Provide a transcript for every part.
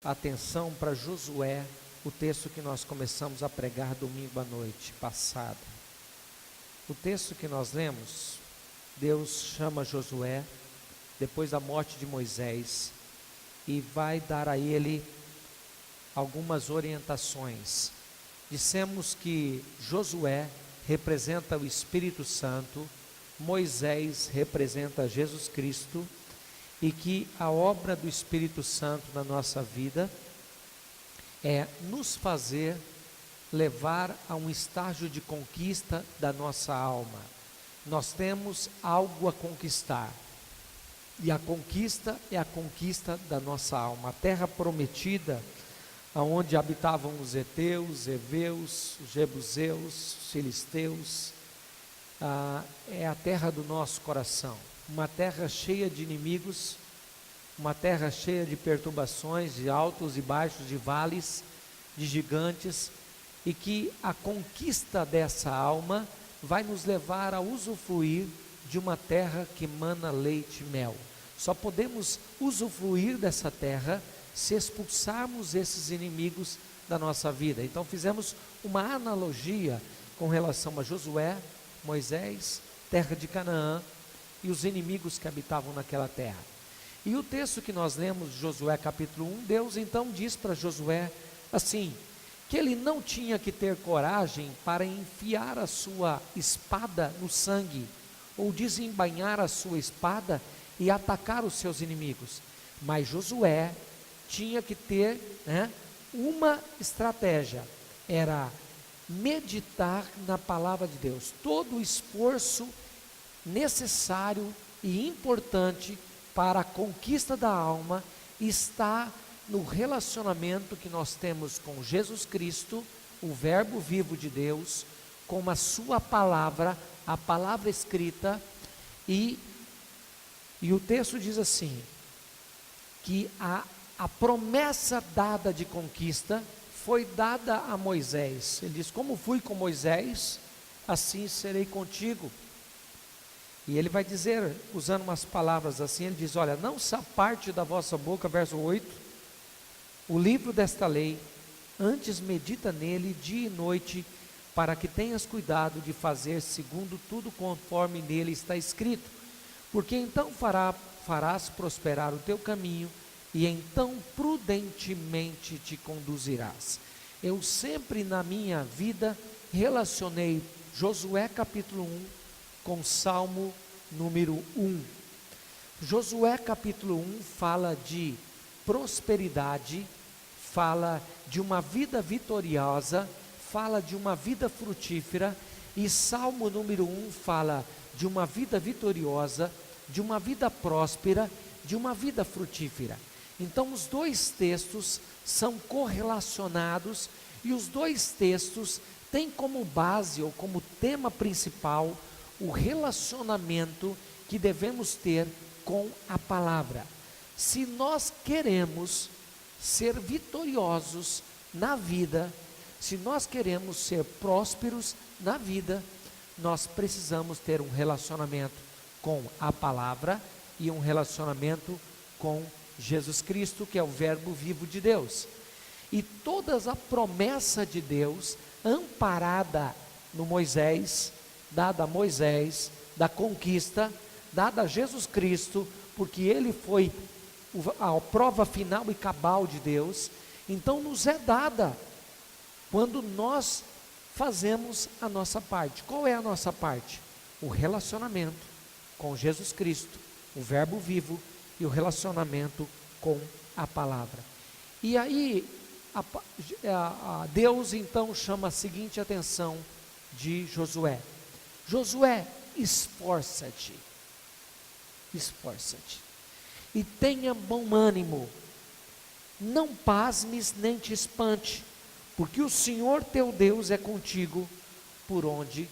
atenção para Josué, o texto que nós começamos a pregar domingo à noite passada. O texto que nós lemos, Deus chama Josué depois da morte de Moisés e vai dar a ele algumas orientações. Dissemos que Josué representa o Espírito Santo, Moisés representa Jesus Cristo, e que a obra do Espírito Santo na nossa vida é nos fazer levar a um estágio de conquista da nossa alma. Nós temos algo a conquistar, e a conquista é a conquista da nossa alma. A terra prometida, onde habitavam os heteus, heveus, os jebuseus, os filisteus, é a terra do nosso coração, uma terra cheia de inimigos, uma terra cheia de perturbações, de altos e baixos, de vales, de gigantes, e que a conquista dessa alma vai nos levar a usufruir de uma terra que mana leite e mel. Só podemos usufruir dessa terra se expulsarmos esses inimigos da nossa vida. Então fizemos uma analogia com relação a Josué, Moisés, terra de Canaã e os inimigos que habitavam naquela terra. E o texto que nós lemos, Josué capítulo 1, Deus então diz para Josué assim, que ele não tinha que ter coragem para enfiar a sua espada no sangue, ou desembainhar a sua espada e atacar os seus inimigos, mas Josué tinha que ter uma estratégia, era meditar na palavra de Deus. Todo o esforço necessário e importante para a conquista da alma está no relacionamento que nós temos com Jesus Cristo, o verbo vivo de Deus, com a sua palavra, a palavra escrita, e o texto diz assim, que a promessa dada de conquista foi dada a Moisés. Ele diz, como fui com Moisés, assim serei contigo. E ele vai dizer, usando umas palavras assim, ele diz, olha, não se aparte da vossa boca, verso 8, o livro desta lei, antes medita nele dia e noite, para que tenhas cuidado de fazer segundo tudo conforme nele está escrito, porque então farás prosperar o teu caminho, e então prudentemente te conduzirás. Eu sempre na minha vida relacionei Josué capítulo 1 com Salmo número 1. Josué capítulo 1 fala de prosperidade, fala de uma vida vitoriosa, fala de uma vida frutífera, e Salmo número 1 fala de uma vida vitoriosa, de uma vida próspera, de uma vida frutífera. Então os dois textos são correlacionados, e os dois textos têm como base ou como tema principal o relacionamento que devemos ter com a palavra. Se nós queremos ser vitoriosos na vida, se nós queremos ser prósperos na vida, nós precisamos ter um relacionamento com a palavra e um relacionamento com Jesus Cristo, que é o verbo vivo de Deus. E toda a promessa de Deus, amparada no Moisés, dada a Moisés, da conquista, dada a Jesus Cristo, porque ele foi a prova final e cabal de Deus, então nos é dada, quando nós fazemos a nossa parte. Qual é a nossa parte? O relacionamento com Jesus Cristo, o verbo vivo, e o relacionamento com a palavra. E aí, Deus então chama a seguinte atenção de Josué. Josué, esforça-te, e tenha bom ânimo, não pasmes nem te espante, porque o Senhor teu Deus é contigo, por onde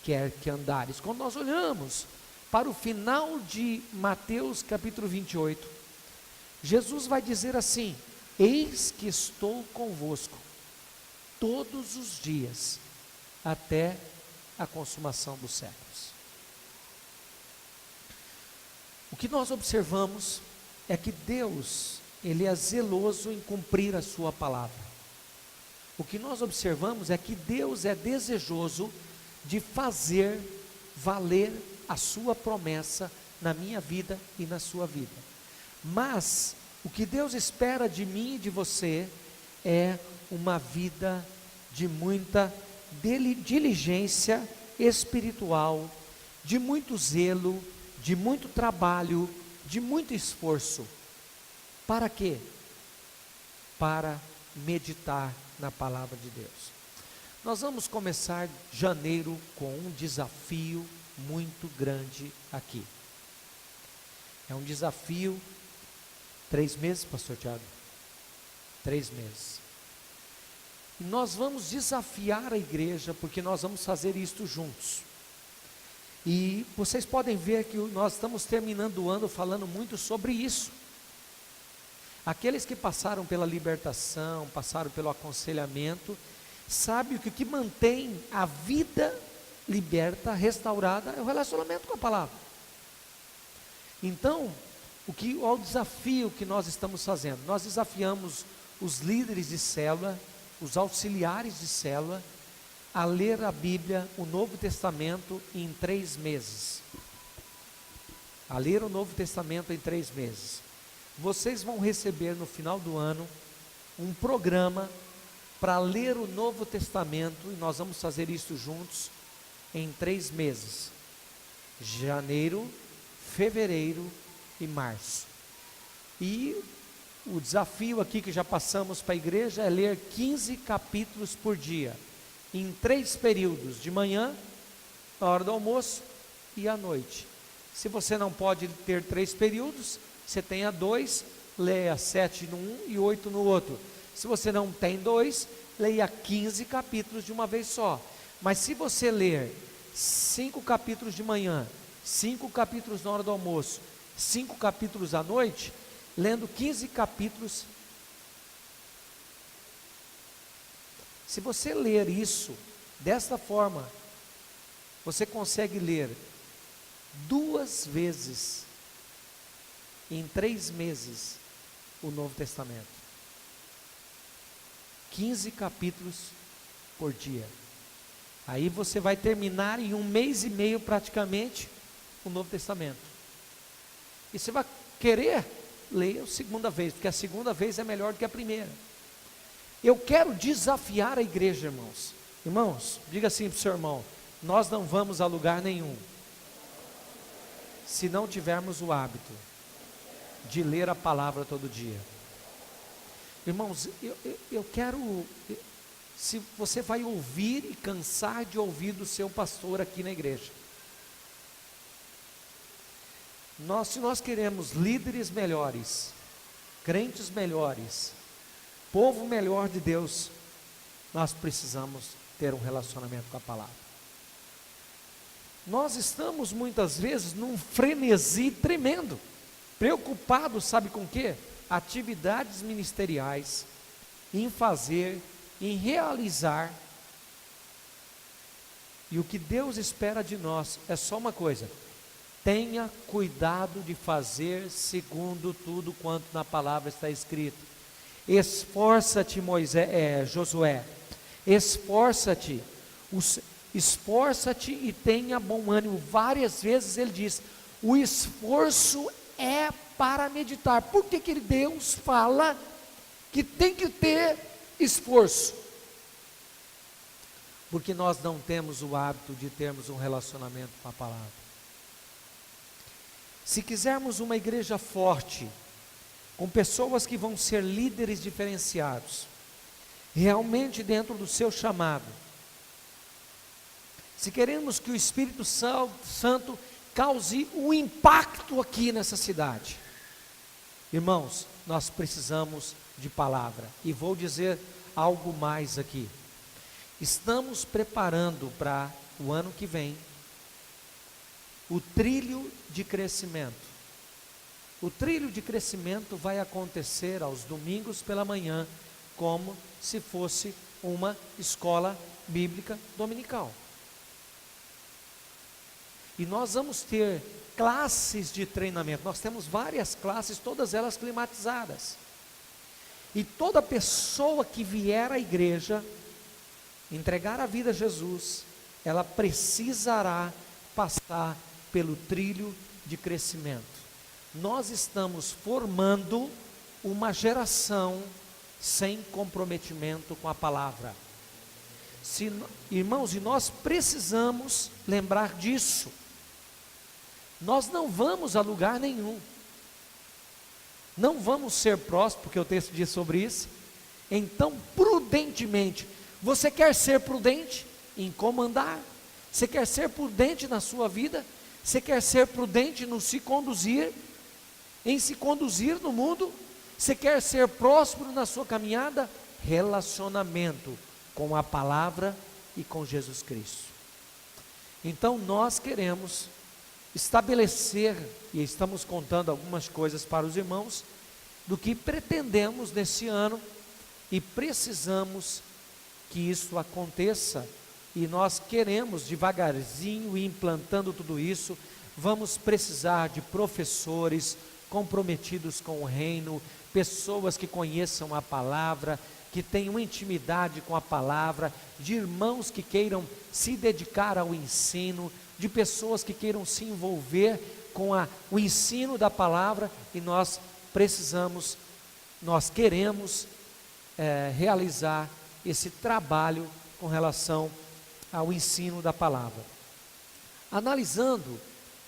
quer que andares. Quando nós olhamos para o final de Mateus capítulo 28, Jesus vai dizer assim, eis que estou convosco todos os dias, até a consumação dos séculos. O que nós observamos é que Deus Ele é zeloso em cumprir a sua palavra. O que nós observamos é que Deus é desejoso de fazer valer a sua promessa na minha vida e na sua vida. Mas o que Deus espera de mim e de você é uma vida de muita diligência espiritual, de muito zelo, de muito trabalho, de muito esforço. Para quê? Para meditar na palavra de Deus. Nós vamos começar janeiro com um desafio muito grande aqui. É um desafio, 3 meses, pastor Tiago? 3 meses. E nós vamos desafiar a igreja, porque nós vamos fazer isto juntos. E vocês podem ver que nós estamos terminando o ano falando muito sobre isso. Aqueles que passaram pela libertação, passaram pelo aconselhamento, sabem que o que mantém a vida liberta, restaurada, é o relacionamento com a palavra. Então, o desafio que nós estamos fazendo? Nós desafiamos os líderes de célula, os auxiliares de célula, a ler a Bíblia, o Novo Testamento, em 3 meses. A ler o Novo Testamento em 3 meses. Vocês vão receber no final do ano um programa para ler o Novo Testamento, e nós vamos fazer isso juntos em 3 meses: janeiro, fevereiro e março. E o desafio aqui que já passamos para a igreja é ler 15 capítulos por dia, em 3 períodos: de manhã, na hora do almoço e à noite. Se você não pode ter 3 períodos, você tenha 2, leia 7 num e 8 no outro. Se você não tem 2, leia 15 capítulos de uma vez só. Mas se você ler 5 capítulos de manhã, 5 capítulos na hora do almoço, 5 capítulos à noite, lendo 15 capítulos, se você ler isso desta forma, você consegue ler 2 vezes em 3 meses o Novo Testamento. 15 capítulos por dia. Aí você vai terminar em 1 mês e meio praticamente o Novo Testamento. E você vai querer ler a segunda vez, porque a segunda vez é melhor do que a primeira. Eu quero desafiar a igreja, irmãos. Irmãos, diga assim para o seu irmão: nós não vamos a lugar nenhum se não tivermos o hábito de ler a palavra todo dia. Irmãos, eu quero, se você vai ouvir e cansar de ouvir do seu pastor aqui na igreja, se nós queremos líderes melhores, crentes melhores, povo melhor de Deus, nós precisamos ter um relacionamento com a palavra. Nós estamos muitas vezes num frenesi tremendo, preocupados, sabe com o quê? Atividades ministeriais, em fazer, em realizar. E o que Deus espera de nós é só uma coisa: tenha cuidado de fazer segundo tudo quanto na palavra está escrito. Esforça-te, Josué, esforça-te e tenha bom ânimo. Várias vezes ele diz: o esforço é para meditar. Por que Deus fala que tem que ter esforço? Porque nós não temos o hábito de termos um relacionamento com a palavra. Se quisermos uma igreja forte, com pessoas que vão ser líderes diferenciados, realmente dentro do seu chamado, se queremos que o Espírito Santo cause um impacto aqui nessa cidade, irmãos, nós precisamos de palavra. E vou dizer algo mais aqui: estamos preparando para o ano que vem o trilho de crescimento. O trilho de crescimento vai acontecer aos domingos pela manhã, como se fosse uma escola bíblica dominical. E nós vamos ter classes de treinamento. Nós temos várias classes, todas elas climatizadas. E toda pessoa que vier à igreja, entregar a vida a Jesus, ela precisará passar pelo trilho de crescimento. Nós estamos formando uma geração sem comprometimento com a palavra. Irmãos, e nós precisamos lembrar disso. Nós não vamos a lugar nenhum. Não vamos ser prósperos, porque o texto diz sobre isso. Então, prudentemente, você quer ser prudente em comandar? Você quer ser prudente na sua vida? Você quer ser prudente no se conduzir, em se conduzir no mundo? Você quer ser próspero na sua caminhada? Relacionamento com a palavra e com Jesus Cristo. Então nós queremos estabelecer, e estamos contando algumas coisas para os irmãos, do que pretendemos nesse ano, e precisamos que isso aconteça, e nós queremos devagarzinho ir implantando tudo isso. Vamos precisar de professores comprometidos com o reino, pessoas que conheçam a palavra, que tenham intimidade com a palavra, de irmãos que queiram se dedicar ao ensino, de pessoas que queiram se envolver com o ensino da palavra, e nós queremos realizar esse trabalho com relação ao ensino da palavra. Analisando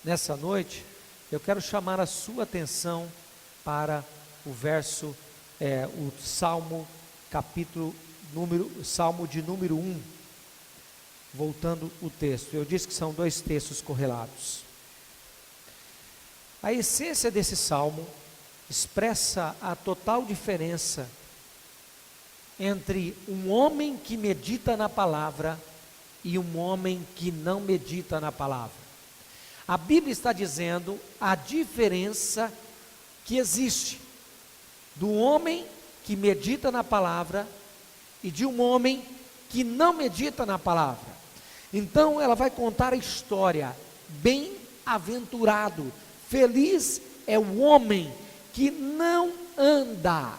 nessa noite, eu quero chamar a sua atenção para o verso, o Salmo de número 1, voltando o texto. Eu disse que são dois textos correlatos. A essência desse salmo expressa a total diferença entre um homem que medita na palavra e um homem que não medita na palavra. A Bíblia está dizendo a diferença que existe do homem que medita na palavra e de um homem que não medita na palavra. Então ela vai contar a história: bem-aventurado, feliz é o homem que não anda,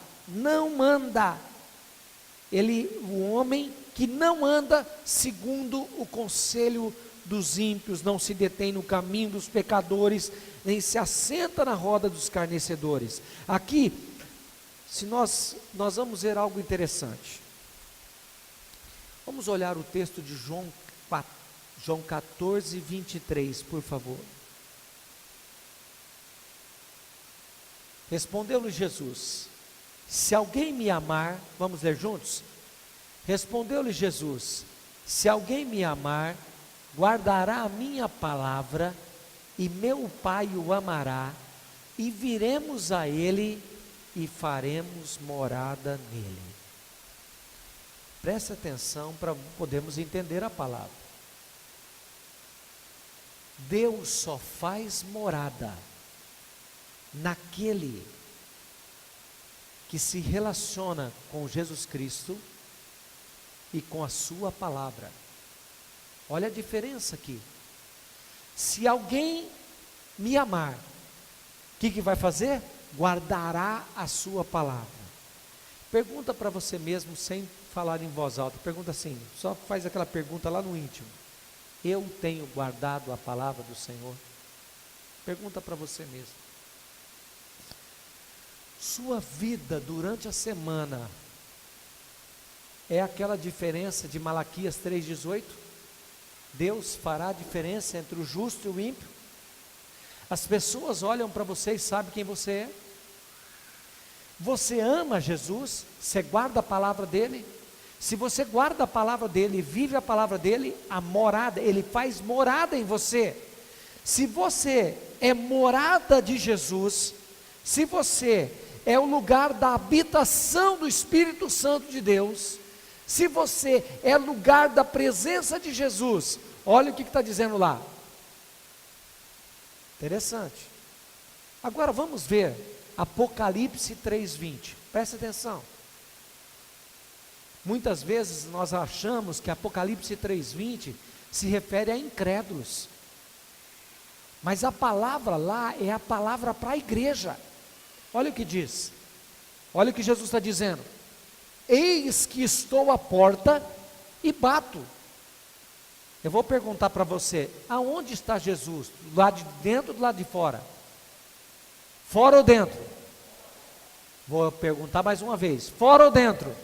o homem que não anda segundo o conselho dos ímpios, não se detém no caminho dos pecadores, nem se assenta na roda dos escarnecedores. Aqui, se nós vamos ver algo interessante. Vamos olhar o texto de João 14, 23, por favor. Respondeu-lhe Jesus: se alguém me amar, vamos ler juntos? Respondeu-lhe Jesus: se alguém me amar, guardará a minha palavra, e meu Pai o amará, e viremos a ele e faremos morada nele. Preste atenção para podermos entender a palavra. Deus só faz morada naquele que se relaciona com Jesus Cristo e com a sua palavra. Olha a diferença aqui. Se alguém me amar, o que vai fazer? Guardará a sua palavra. Pergunta para você mesmo, sem falar em voz alta. Pergunta assim, só faz aquela pergunta lá no íntimo: eu tenho guardado a palavra do Senhor? Pergunta para você mesmo. Sua vida durante a semana é aquela diferença de Malaquias 3,18? Deus fará a diferença entre o justo e o ímpio? As pessoas olham para você e sabem quem você é? Você ama Jesus? Você guarda a palavra dele? Se você guarda a palavra dele e vive a palavra dele, a morada, ele faz morada em você. Se você é morada de Jesus, se você é o lugar da habitação do Espírito Santo de Deus, se você é lugar da presença de Jesus, olha o que está dizendo lá. Interessante. Agora vamos ver Apocalipse 3:20. Presta atenção. Muitas vezes nós achamos que Apocalipse 3:20 se refere a incrédulos, mas a palavra lá é a palavra para a igreja. Olha o que diz: Olha o que Jesus está dizendo: eis que estou à porta e bato. Eu vou perguntar para você, aonde está Jesus? Do lado de dentro ou do lado de fora? Fora ou dentro? Vou perguntar mais uma vez, fora ou dentro?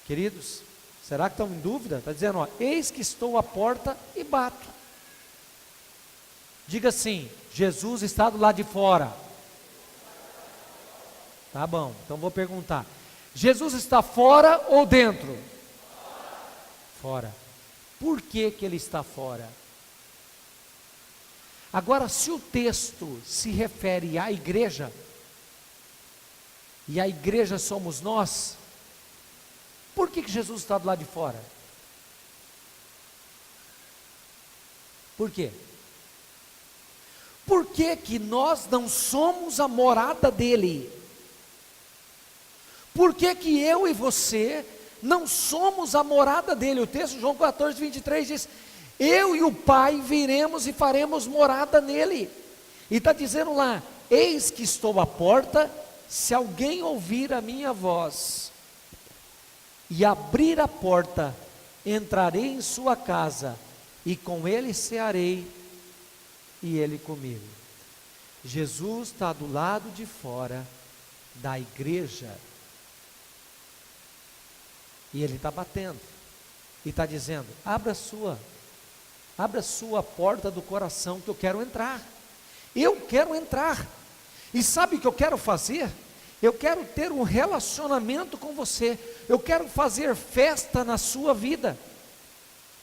Queridos, será que estão em dúvida? Está dizendo, ó, eis que estou à porta e bato. Diga assim, Jesus está do lado de fora. Tá bom, então vou perguntar, Jesus está fora ou dentro? Fora. Por que que ele está fora? Agora, se o texto se refere à igreja, e a igreja somos nós, por que que Jesus está do lado de fora? Por quê? Por que que nós não somos a morada dele? Por que que eu e você não somos a morada dele? O texto de João 14, 23 diz, eu e o Pai viremos e faremos morada nele. E está dizendo lá, eis que estou à porta, se alguém ouvir a minha voz, e abrir a porta, entrarei em sua casa, e com ele cearei, e ele comigo. Jesus está do lado de fora da igreja, e ele está batendo, e está dizendo, abra a sua porta do coração, que eu quero entrar. Eu quero entrar. E sabe o que eu quero fazer? Eu quero ter um relacionamento com você. Eu quero fazer festa na sua vida.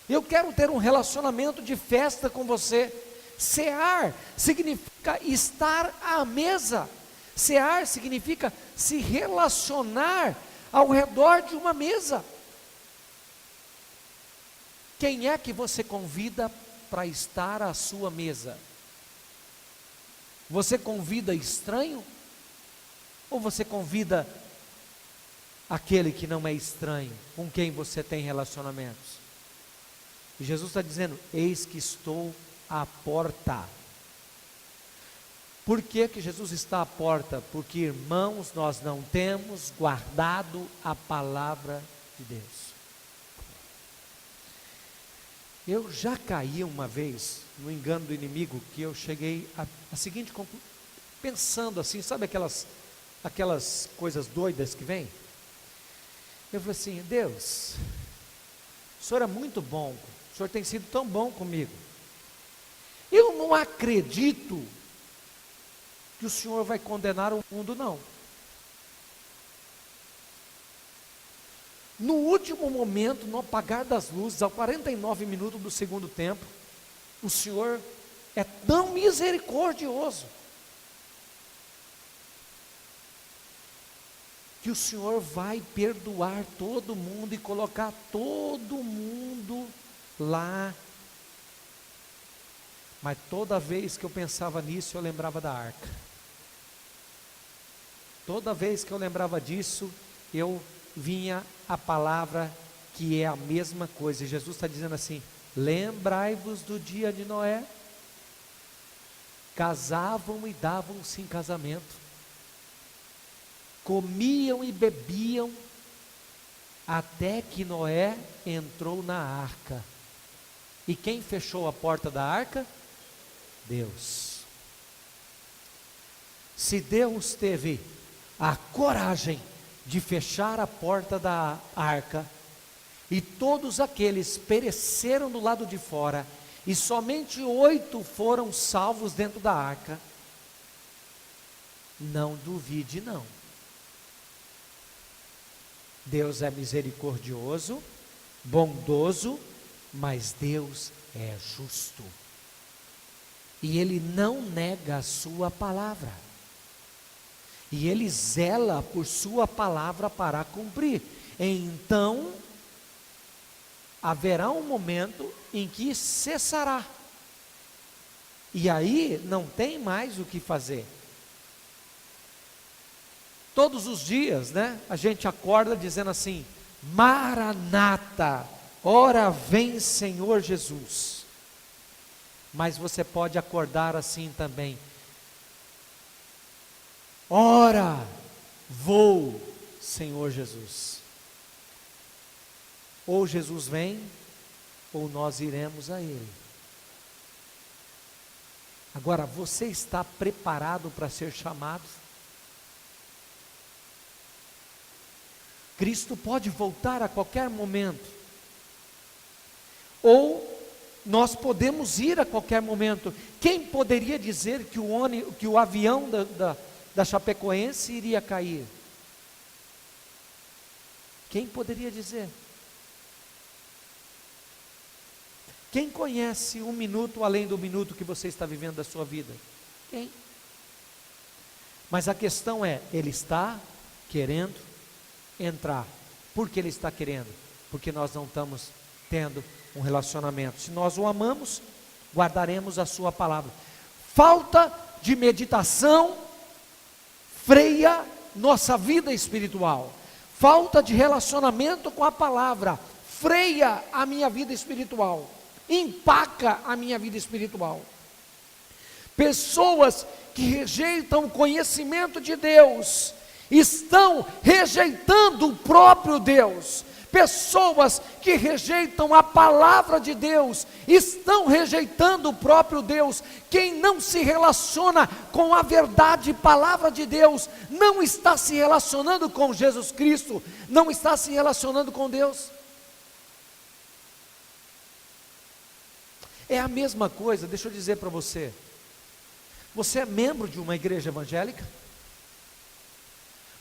Eu quero ter um relacionamento de festa com você. Cear significa estar à mesa. Cear significa se relacionar ao redor de uma mesa. Quem é que você convida para estar à sua mesa? Você convida estranho? Ou você convida aquele que não é estranho, com quem você tem relacionamentos? E Jesus está dizendo, eis que estou à porta. Por que que Jesus está à porta? Porque, irmãos, nós não temos guardado a palavra de Deus. Eu já caí uma vez no engano do inimigo, que eu cheguei a seguinte conclusão, pensando assim, sabe aquelas coisas doidas que vêm? Eu falei assim, Deus, o Senhor é muito bom, o Senhor tem sido tão bom comigo, eu não acredito que o Senhor vai condenar o mundo, não. No último momento, no apagar das luzes, aos 49 minutos do segundo tempo, o Senhor é tão misericordioso, que o Senhor vai perdoar todo mundo e colocar todo mundo lá. Mas toda vez que eu pensava nisso, eu lembrava da arca. Toda vez que eu lembrava disso, eu vinha a palavra que é a mesma coisa. E Jesus está dizendo assim, lembrai-vos do dia de Noé. Casavam e davam-se em casamento, comiam e bebiam, até que Noé entrou na arca. E quem fechou a porta da arca? Deus. Se Deus teve a coragem de fechar a porta da arca, e todos aqueles pereceram do lado de fora, e somente 8 foram salvos dentro da arca, não duvide não. Deus é misericordioso, bondoso, mas Deus é justo, e Ele não nega a sua palavra, e Ele zela por sua palavra para cumprir. Então haverá um momento em que cessará, e aí não tem mais o que fazer. Todos os dias, né, a gente acorda dizendo assim, Maranata, ora vem Senhor Jesus. Mas você pode acordar assim também, Ora, vou, Senhor Jesus. Ou Jesus vem, ou nós iremos a Ele. Agora, você está preparado para ser chamado? Cristo pode voltar a qualquer momento, ou nós podemos ir a qualquer momento. Quem poderia dizer que o avião da Chapecoense iria cair? Quem poderia dizer? Quem conhece um minuto além do minuto que você está vivendo da sua vida? Quem? Mas a questão é, ele está querendo entrar. Por que ele está querendo? Porque nós não estamos tendo um relacionamento. Se nós o amamos, guardaremos a sua palavra. Falta de meditação freia nossa vida espiritual. Falta de relacionamento com a palavra freia a minha vida espiritual, empaca a minha vida espiritual. Pessoas que rejeitam o conhecimento de Deus estão rejeitando o próprio Deus. Pessoas que rejeitam a palavra de Deus estão rejeitando o próprio Deus. Quem não se relaciona com a verdade, palavra de Deus, não está se relacionando com Jesus Cristo, não está se relacionando com Deus. É a mesma coisa, deixa eu dizer para você. Você é membro de uma igreja evangélica?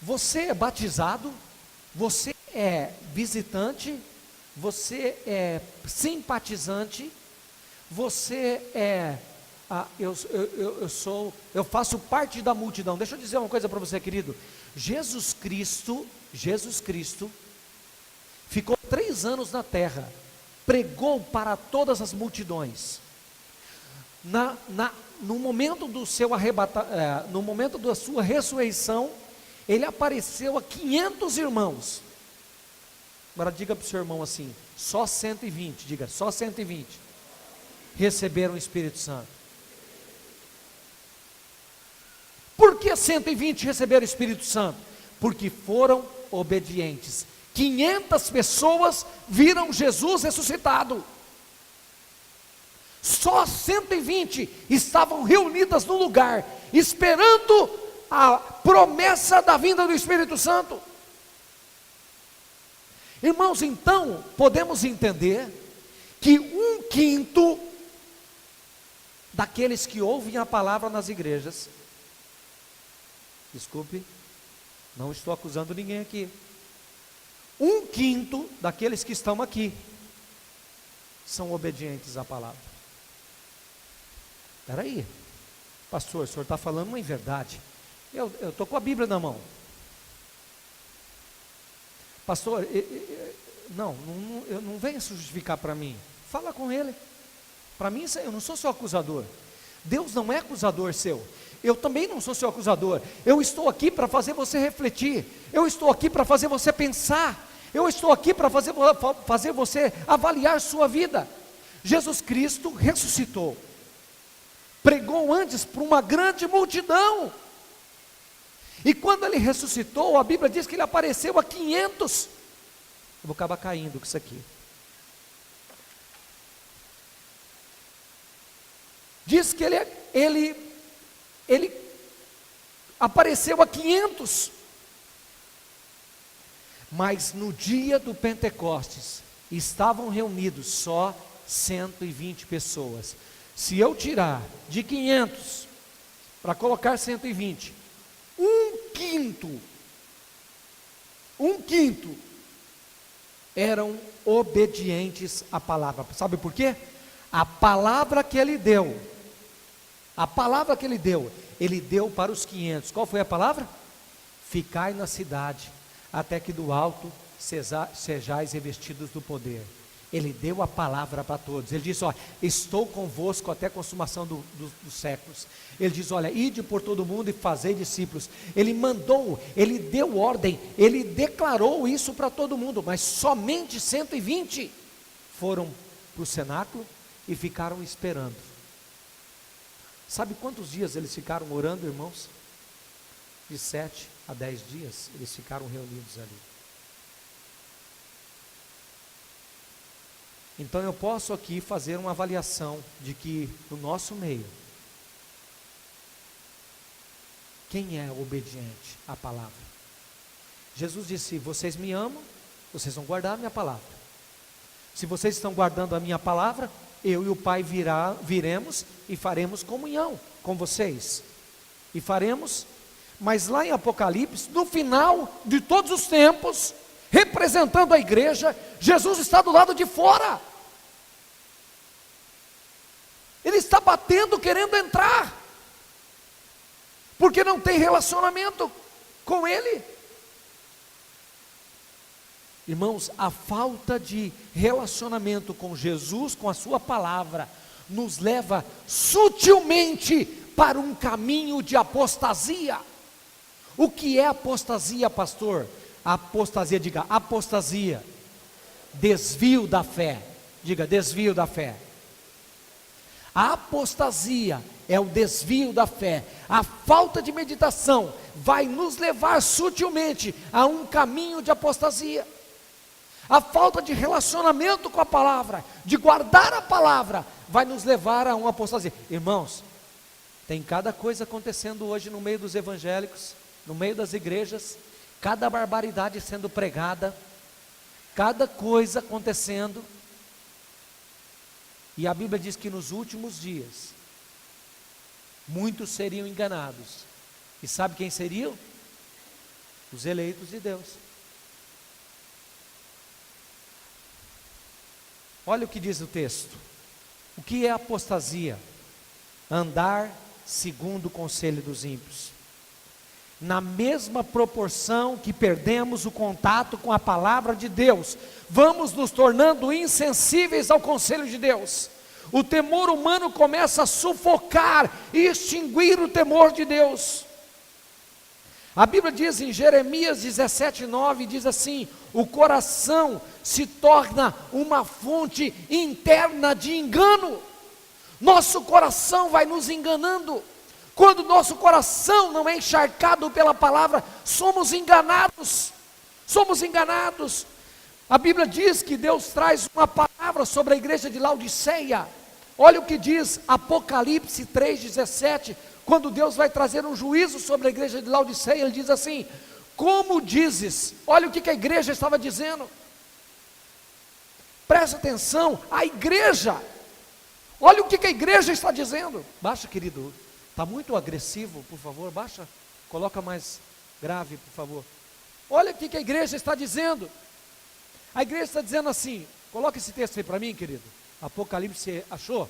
Você é batizado? Você é visitante? Você é simpatizante? Você é... eu faço parte da multidão. Deixa eu dizer uma coisa para você, querido. Jesus Cristo ficou 3 anos na terra, pregou para todas as multidões. No momento do seu no momento da sua ressurreição, ele apareceu a 500 irmãos. Agora diga para o seu irmão assim: só 120, diga, só 120 receberam o Espírito Santo. Por que 120 receberam o Espírito Santo? Porque foram obedientes. 500 pessoas viram Jesus ressuscitado. Só 120 estavam reunidas no lugar, esperando a promessa da vinda do Espírito Santo. Irmãos, então, podemos entender que 1/5 daqueles que ouvem a palavra nas igrejas, desculpe, não estou acusando ninguém aqui, 1/5 daqueles que estão aqui são obedientes à palavra. Espera aí, pastor, o senhor está falando uma verdade. Eu estou com a Bíblia na mão. Pastor, não venha se justificar para mim. Fala com ele. Para mim, eu não sou seu acusador. Deus não é acusador seu. Eu também não sou seu acusador. Eu estou aqui para fazer você refletir. Eu estou aqui para fazer você pensar. Eu estou aqui para fazer você avaliar sua vida. Jesus Cristo ressuscitou. Pregou antes para uma grande multidão. E quando ele ressuscitou, a Bíblia diz que ele apareceu a 500. Eu vou acabar caindo com isso aqui. Diz que ele apareceu a 500. Mas no dia do Pentecostes, estavam reunidos só 120 pessoas. Se eu tirar de 500 para colocar 120, 1/5 eram obedientes à palavra. Sabe por quê? A palavra que ele deu, ele deu para os 500. Qual foi a palavra? Ficai na cidade, até que do alto sejais revestidos do poder. Ele deu a palavra para todos. Ele disse: ó, estou convosco até a consumação dos séculos. Ele diz: olha, ide por todo mundo e fazei discípulos. Ele mandou, ele deu ordem, ele declarou isso para todo mundo. Mas somente 120 foram para o cenáculo e ficaram esperando. Sabe quantos dias eles ficaram orando, irmãos? de 7 a 10 dias, eles ficaram reunidos ali. Então eu posso aqui fazer uma avaliação de que no nosso meio, quem é obediente à palavra? Jesus disse: vocês me amam, vocês vão guardar a minha palavra. Se vocês estão guardando a minha palavra, eu e o Pai viremos e faremos comunhão com vocês. E faremos, mas lá em Apocalipse, no final de todos os tempos, representando a igreja, Jesus está do lado de fora. Ele está batendo, querendo entrar, porque não tem relacionamento com Ele. Irmãos, a falta de relacionamento com Jesus, com a sua palavra, nos leva sutilmente para um caminho de apostasia. O que é apostasia, pastor? Apostasia, diga apostasia, desvio da fé, diga desvio da fé. A apostasia é o desvio da fé. A falta de meditação vai nos levar sutilmente a um caminho de apostasia. A falta de relacionamento com a palavra, de guardar a palavra, vai nos levar a uma apostasia. Irmãos, tem cada coisa acontecendo hoje no meio dos evangélicos, no meio das igrejas, cada barbaridade sendo pregada, cada coisa acontecendo. E a Bíblia diz que nos últimos dias, muitos seriam enganados. E sabe quem seriam? Os eleitos de Deus. Olha o que diz o texto. O que é apostasia? Andar segundo o conselho dos ímpios. Na mesma proporção que perdemos o contato com a palavra de Deus, vamos nos tornando insensíveis ao conselho de Deus. O temor humano começa a sufocar e extinguir o temor de Deus. A Bíblia diz em Jeremias 17:9, diz assim: o coração se torna uma fonte interna de engano. Nosso coração vai nos enganando. Quando nosso coração não é encharcado pela palavra, somos enganados. Somos enganados. A Bíblia diz que Deus traz uma palavra sobre a igreja de Laodiceia. Olha o que diz Apocalipse 3:17. Quando Deus vai trazer um juízo sobre a igreja de Laodiceia, Ele diz assim: como dizes? Olha o que a igreja estava dizendo. Presta atenção, a igreja. Olha o que a igreja está dizendo. Baixa, querido, está muito agressivo, por favor, baixa. Coloca mais grave, por favor. Olha o que a igreja está dizendo. A igreja está dizendo assim, coloca esse texto aí para mim, querido. Apocalipse, você achou?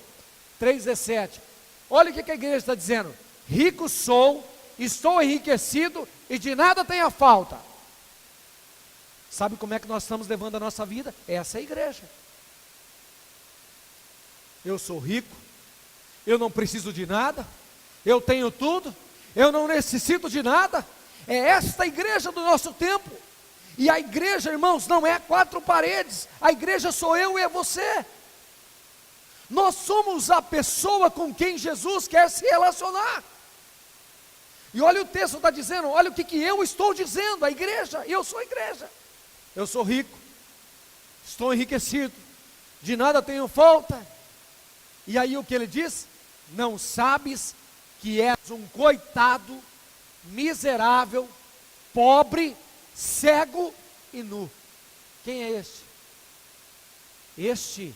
3:17. Olha o que a igreja está dizendo. Rico sou, estou enriquecido e de nada tenho a falta. Sabe como é que nós estamos levando a nossa vida? Essa é a igreja. Eu sou rico, eu não preciso de nada, eu tenho tudo, eu não necessito de nada. É esta a igreja do nosso tempo. E a igreja, irmãos, não é 4 paredes, a igreja sou eu e é você. Nós somos a pessoa com quem Jesus quer se relacionar. E olha o texto está dizendo, olha o que eu estou dizendo, a igreja, eu sou a igreja. Eu sou rico, estou enriquecido, de nada tenho falta. E aí o que ele diz? Não sabes que és um coitado, miserável, pobre, cego e nu. Quem é este? Este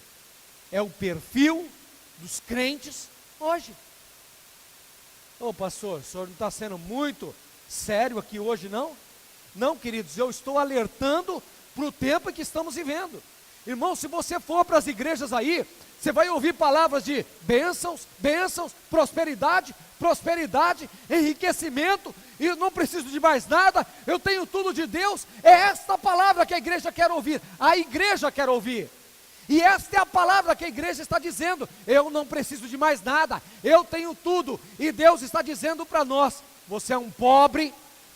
é o perfil dos crentes hoje. Ô pastor, o senhor não está sendo muito sério aqui hoje não? Não, queridos, eu estou alertando para o tempo em que estamos vivendo. Irmão, se você for para as igrejas aí, você vai ouvir palavras de bênçãos, bênçãos, prosperidade, prosperidade, enriquecimento, e eu não preciso de mais nada, eu tenho tudo de Deus. É esta palavra que a igreja quer ouvir, a igreja quer ouvir. E esta é a palavra que a igreja está dizendo: eu não preciso de mais nada, eu tenho tudo. E Deus está dizendo para nós: você é um pobre,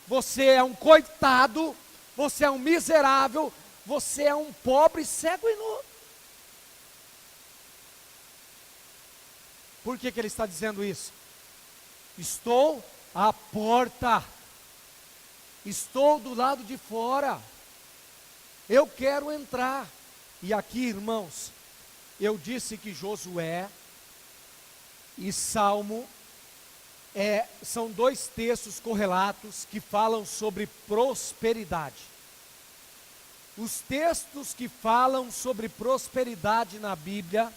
você é um coitado, você é um miserável, você é um pobre, cego e nu. Por que ele está dizendo isso? Estou à porta estou do lado de fora, eu quero entrar. E aqui, irmãos, eu disse que Josué e Salmo são dois textos correlatos que falam sobre prosperidade. Os textos que falam sobre prosperidade na Bíblia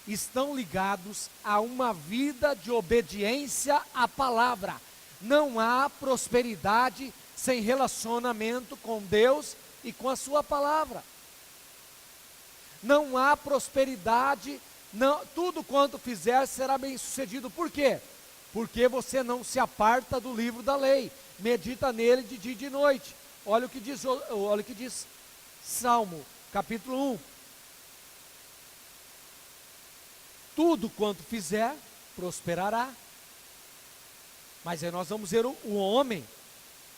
estão ligados a uma vida de obediência à palavra. Não há prosperidade sem relacionamento com Deus e com a sua palavra. Não há prosperidade, tudo quanto fizer será bem sucedido. Por quê? Porque você não se aparta do livro da lei, medita nele de dia e de noite. Olha o que diz Salmo, capítulo 1. Tudo quanto fizer, prosperará. Mas aí nós vamos ver o homem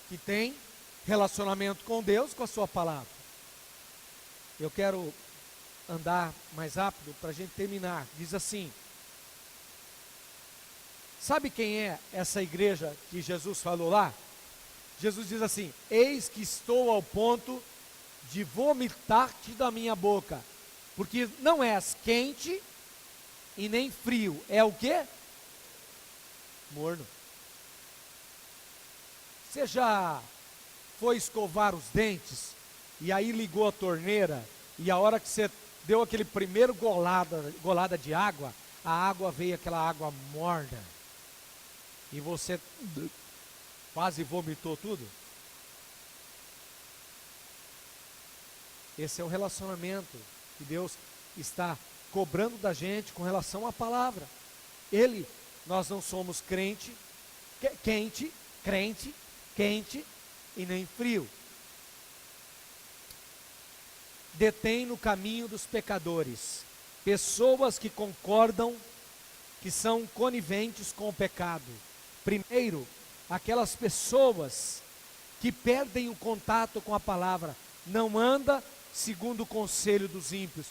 que tem relacionamento com Deus, com a sua palavra. Eu quero andar mais rápido para a gente terminar. Diz assim: sabe quem é essa igreja que Jesus falou lá? Jesus diz assim: eis que estou ao ponto de vomitar-te da minha boca, porque não és quente e nem frio, é o quê? Morno. Você já foi escovar os dentes e aí ligou a torneira e a hora que você deu aquele primeiro golada de água, a água veio aquela água morna e você quase vomitou tudo? Esse é o relacionamento que Deus está cobrando da gente com relação à palavra. Nós não somos crente quente e nem frio. Detém no caminho dos pecadores, pessoas que concordam, que são coniventes com o pecado. Primeiro, aquelas pessoas que perdem o contato com a palavra, não anda segundo o conselho dos ímpios.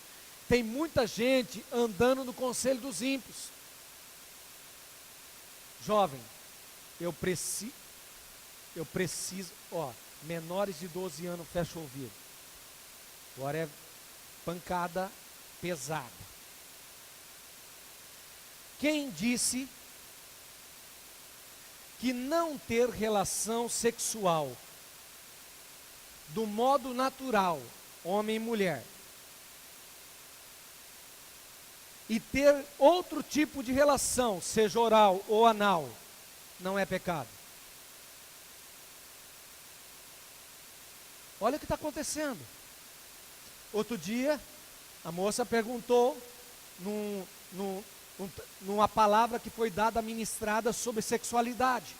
Tem muita gente andando no conselho dos ímpios. Jovem, eu preciso, menores de 12 anos fecha o ouvido. Agora é pancada pesada. Quem disse que não ter relação sexual do modo natural, homem e mulher, e ter outro tipo de relação, seja oral ou anal, não é pecado? Olha o que está acontecendo. Outro dia, a moça perguntou numa palavra que foi dada, ministrada sobre sexualidade.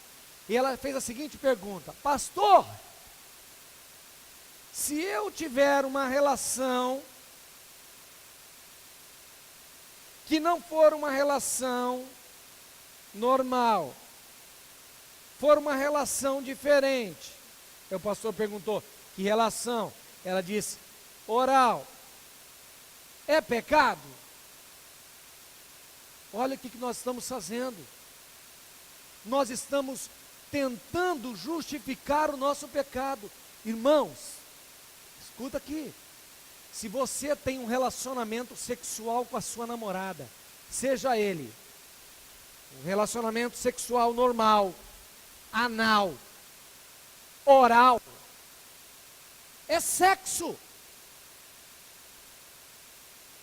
E ela fez a seguinte pergunta: pastor, se eu tiver uma relação que não for uma relação normal, for uma relação diferente. O pastor perguntou: que relação? Ela disse: oral. É pecado? Olha o que nós estamos fazendo. Nós estamos tentando justificar o nosso pecado. Irmãos, escuta aqui. Se você tem um relacionamento sexual com a sua namorada, seja ele um relacionamento sexual normal, anal, oral, é sexo.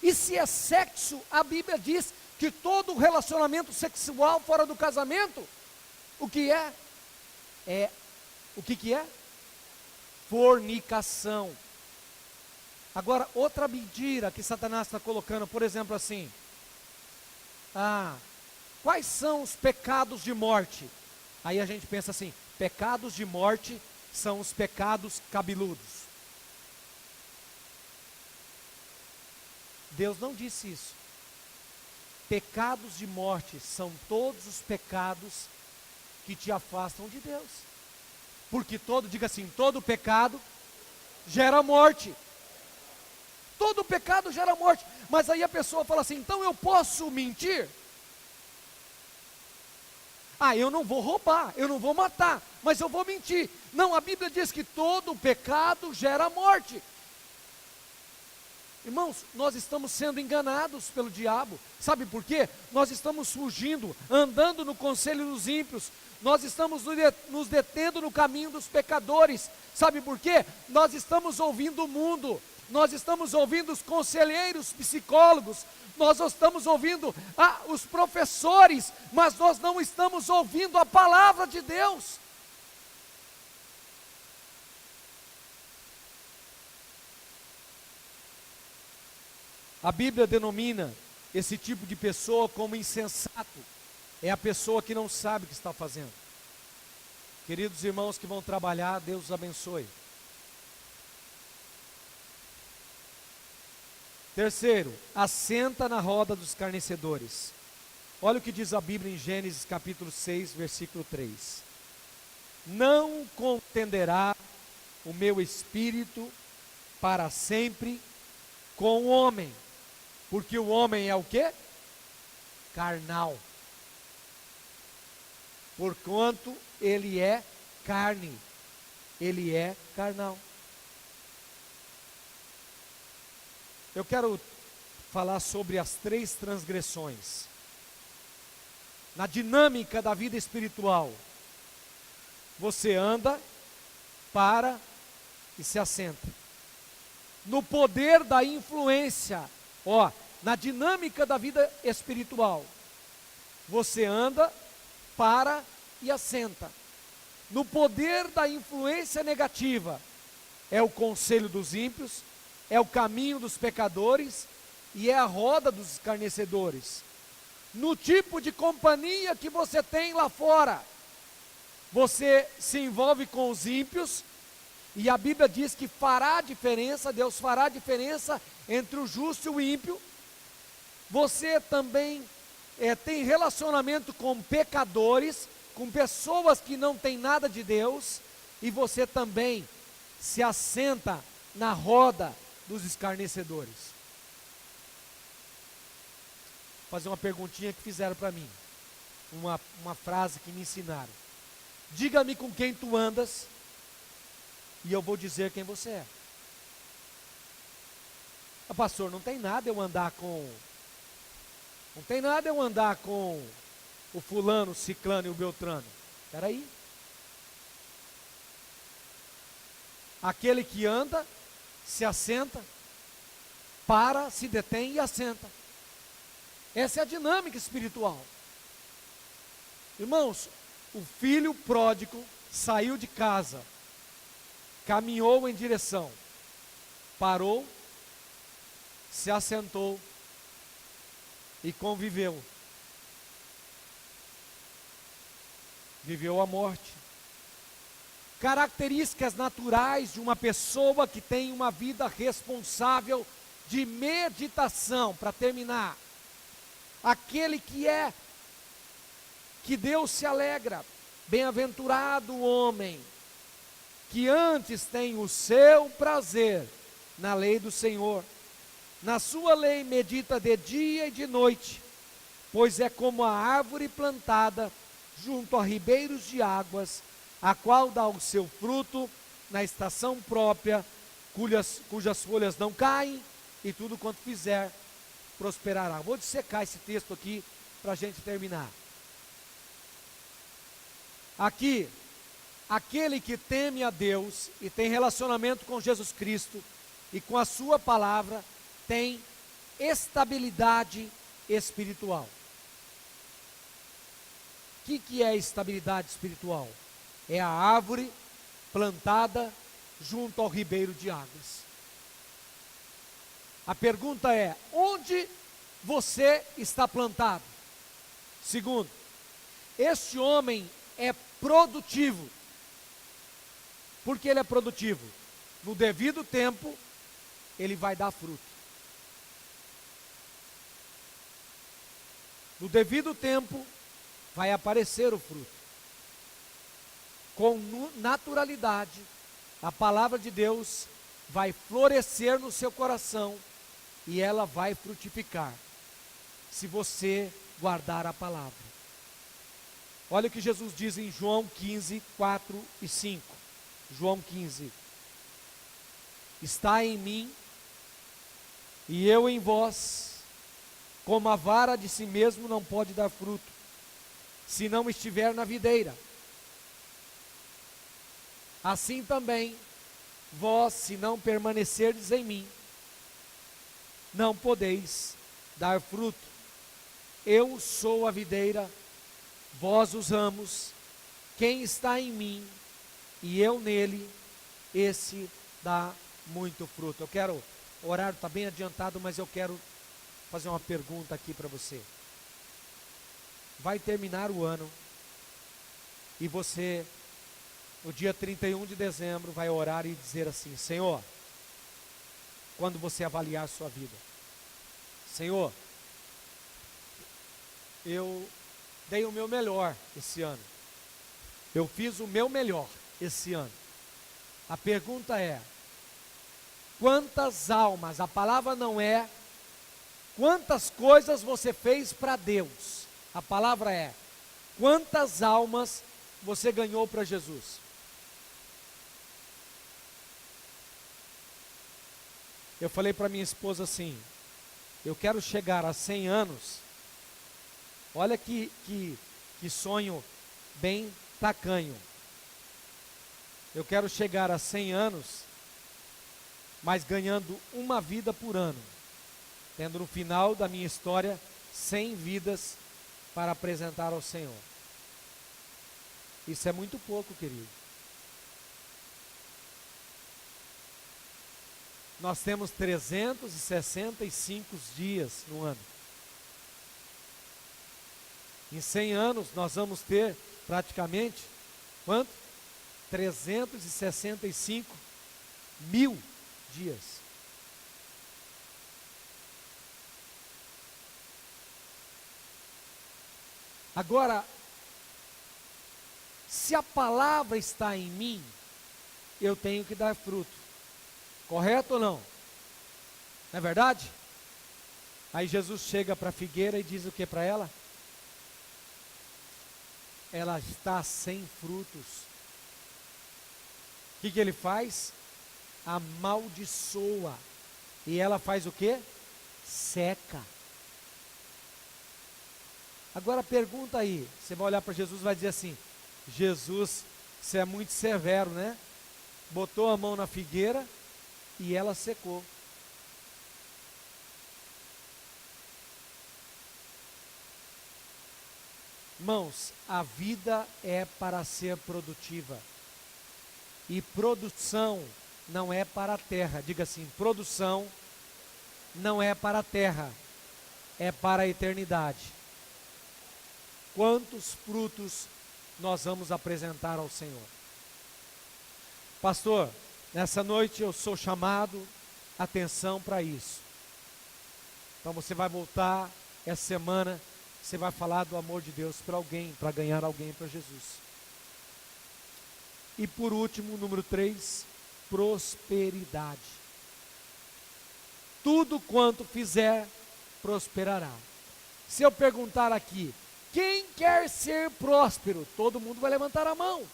E se é sexo, a Bíblia diz que todo relacionamento sexual fora do casamento, o que é? O que é? Fornicação. Agora, outra mentira que Satanás está colocando, por exemplo, assim: quais são os pecados de morte? Aí a gente pensa assim: pecados de morte são os pecados cabeludos. Deus não disse isso. Pecados de morte são todos os pecados que te afastam de Deus. Porque diga assim, todo pecado gera morte. Todo pecado gera morte. Mas aí a pessoa fala assim: então eu posso mentir? Ah, eu não vou roubar, eu não vou matar, mas eu vou mentir. Não, a Bíblia diz que todo pecado gera morte. Irmãos, nós estamos sendo enganados pelo diabo. Sabe por quê? Nós estamos fugindo, andando no conselho dos ímpios. Nós estamos nos detendo no caminho dos pecadores. Sabe por quê? Nós estamos ouvindo o mundo. Nós estamos ouvindo os conselheiros, psicólogos. Nós estamos ouvindo os professores. Mas nós não estamos ouvindo a palavra de Deus. A Bíblia denomina esse tipo de pessoa como insensato. É a pessoa que não sabe o que está fazendo. Queridos irmãos que vão trabalhar, Deus os abençoe. Terceiro, assenta na roda dos escarnecedores. Olha o que diz a Bíblia em Gênesis capítulo 6, versículo 3. Não contenderá o meu espírito para sempre com o homem. Porque o homem é o quê? Carnal. Porquanto ele é carne. Ele é carnal. Eu quero falar sobre as 3 transgressões. Na dinâmica da vida espiritual, você anda, para e se assenta. No poder da influência, na dinâmica da vida espiritual, você anda, para e assenta. No poder da influência negativa, é o conselho dos ímpios, é o caminho dos pecadores e é a roda dos escarnecedores. No tipo de companhia que você tem lá fora, você se envolve com os ímpios, e a Bíblia diz que fará diferença, Deus fará diferença entre o justo e o ímpio. Você também tem relacionamento com pecadores, com pessoas que não têm nada de Deus, e você também se assenta na roda dos escarnecedores. Vou fazer uma perguntinha que fizeram para mim, uma frase que me ensinaram. Diga-me com quem tu andas, e eu vou dizer quem você é. Pastor, não tem nada eu andar com o fulano, o ciclano e o beltrano. Espera aí. Aquele que anda, se assenta, para, se detém e assenta. Essa é a dinâmica espiritual. Irmãos, o filho pródigo saiu de casa, caminhou em direção, parou, se assentou e conviveu. Viveu a morte. Características naturais de uma pessoa que tem uma vida responsável de meditação. Para terminar, aquele que Deus se alegra. Bem-aventurado o homem que antes tem o seu prazer na lei do Senhor. Na sua lei medita de dia e de noite, pois é como a árvore plantada junto a ribeiros de águas, a qual dá o seu fruto na estação própria, cujas folhas não caem, e tudo quanto fizer prosperará. Vou dissecar esse texto aqui para a gente terminar. Aqui, aquele que teme a Deus e tem relacionamento com Jesus Cristo e com a sua palavra, tem estabilidade espiritual. O que é estabilidade espiritual? É a árvore plantada junto ao ribeiro de águas. A pergunta é: onde você está plantado? Segundo, este homem é produtivo. Por que ele é produtivo? No devido tempo, ele vai dar fruto. No devido tempo, vai aparecer o fruto. Com naturalidade, a palavra de Deus vai florescer no seu coração e ela vai frutificar, se você guardar a palavra. Olha o que Jesus diz em João 15, 4 e 5. João 15. Está em mim e eu em vós, como a vara de si mesmo não pode dar fruto, se não estiver na videira. Assim também, vós, se não permanecerdes em mim, não podeis dar fruto. Eu sou a videira, vós os ramos, quem está em mim e eu nele, esse dá muito fruto. Eu quero, o horário está bem adiantado, mas eu quero fazer uma pergunta aqui para você. Vai terminar o ano e você, no dia 31 de dezembro, vai orar e dizer assim: Senhor, quando você avaliar a sua vida, Senhor, eu dei o meu melhor esse ano, eu fiz o meu melhor esse ano. A pergunta é: quantas almas, a palavra não é quantas coisas você fez para Deus, a palavra é quantas almas você ganhou para Jesus? Eu falei para minha esposa assim: eu quero chegar a 100 anos, olha que sonho bem tacanho. Eu quero chegar a 100 anos, mas ganhando uma vida por ano, tendo no final da minha história 100 vidas para apresentar ao Senhor. Isso é muito pouco, querido. Nós temos 365 dias no ano. Em 100 anos nós vamos ter praticamente, quanto? 365 mil dias. Agora, se a palavra está em mim, eu tenho que dar fruto. Correto ou não? Não é verdade? Aí Jesus chega para a figueira e diz o que para ela? Ela está sem frutos. O que ele faz? Amaldiçoa. E ela faz o que? Seca. Agora pergunta aí, você vai olhar para Jesus e vai dizer assim: Jesus, você é muito severo, né? Botou a mão na figueira e ela secou. Irmãos, a vida é para ser produtiva. E produção não é para a terra. Diga assim: produção não é para a terra, é para a eternidade. Quantos frutos nós vamos apresentar ao Senhor? Pastor, nessa noite eu sou chamado atenção para isso. Então você vai voltar essa semana, você vai falar do amor de Deus para alguém, para ganhar alguém para Jesus. E por último, número 3, prosperidade. Tudo quanto fizer, prosperará. Se eu perguntar aqui, quem quer ser próspero? Todo mundo vai levantar a mão.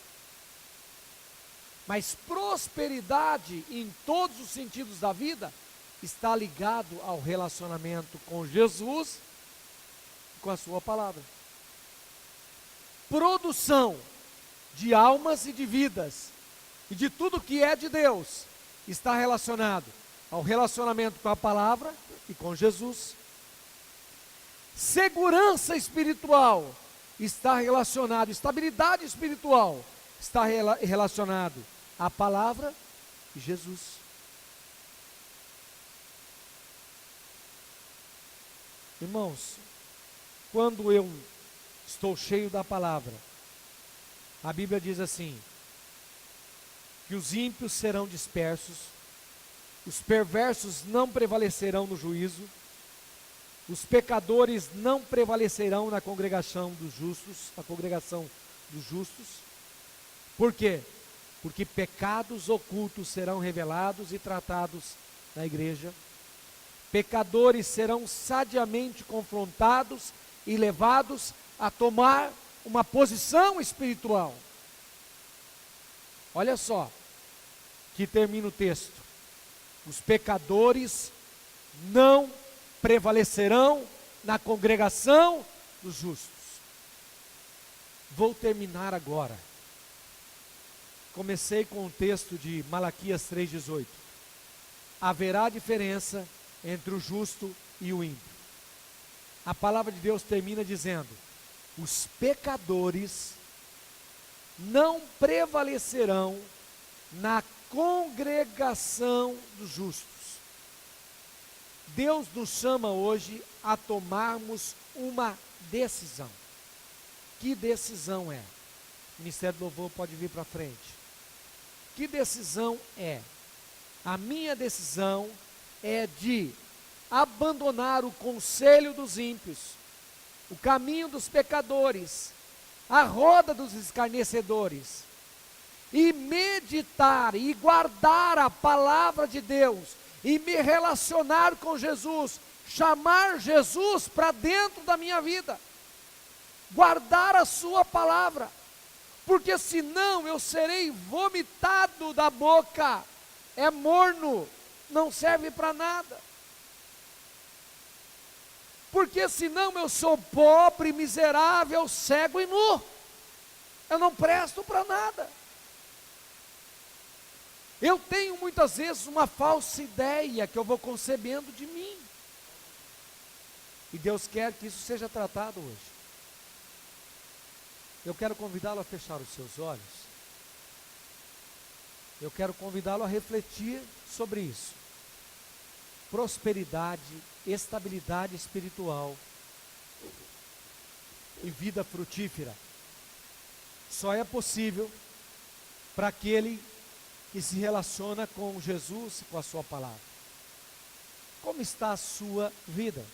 Mas prosperidade, em todos os sentidos da vida, está ligado ao relacionamento com Jesus e com a sua palavra. Produção de almas e de vidas, e de tudo que é de Deus, está relacionado ao relacionamento com a palavra e com Jesus. Segurança espiritual está relacionado, estabilidade espiritual está relacionado à palavra e Jesus. Irmãos, quando eu estou cheio da palavra, a Bíblia diz assim, que os ímpios serão dispersos, os perversos não prevalecerão no juízo, os pecadores não prevalecerão na congregação dos justos, Por quê? Porque pecados ocultos serão revelados e tratados na igreja, pecadores serão sadiamente confrontados e levados a tomar uma posição espiritual. Olha só, que termina o texto. Os pecadores não prevalecerão na congregação dos justos. Vou terminar agora. Comecei com o texto de Malaquias 3,18. Haverá diferença entre o justo e o ímpio. A palavra de Deus termina dizendo: os pecadores não prevalecerão na congregação dos justos. Deus nos chama hoje a tomarmos uma decisão. Que decisão é? O Ministério do Louvor pode vir para frente. Que decisão é? A minha decisão é de abandonar o conselho dos ímpios, o caminho dos pecadores, a roda dos escarnecedores, e meditar e guardar a palavra de Deus, e me relacionar com Jesus, chamar Jesus para dentro da minha vida, guardar a sua palavra, porque senão eu serei vomitado da boca, é morno, não serve para nada. Porque senão eu sou pobre, miserável, cego e nu, eu não presto para nada. Eu tenho muitas vezes uma falsa ideia que eu vou concebendo de mim, e Deus quer que isso seja tratado hoje. Eu quero convidá-lo a fechar os seus olhos. Eu quero convidá-lo a refletir sobre isso. Prosperidade, estabilidade espiritual e vida frutífera só é possível para aquele que se relaciona com Jesus e com a sua palavra. Como está a sua vida?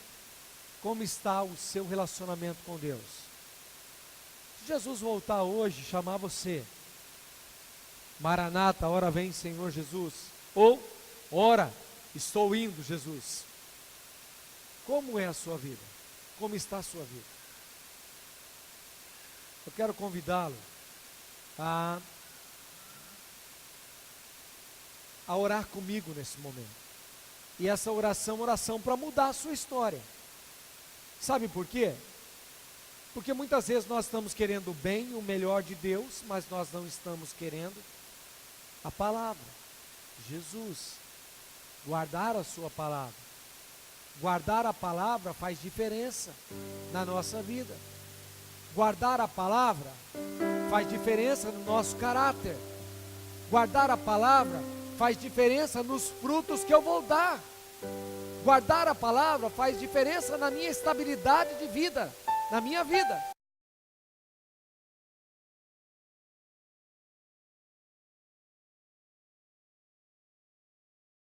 Como está o seu relacionamento com Deus? Se Jesus voltar hoje, chamar você, Maranata, ora vem Senhor Jesus, ou ora, estou indo Jesus. Como é a sua vida? Como está a sua vida? Eu quero convidá-lo a orar comigo nesse momento. E essa oração é uma oração para mudar a sua história. Sabe por quê? Porque muitas vezes nós estamos querendo o bem, o melhor de Deus, mas nós não estamos querendo a palavra, Jesus. Guardar a sua palavra. Guardar a palavra faz diferença na nossa vida. Guardar a palavra faz diferença no nosso caráter. Guardar a palavra faz diferença nos frutos que eu vou dar. Guardar a palavra faz diferença na minha estabilidade de vida, na minha vida.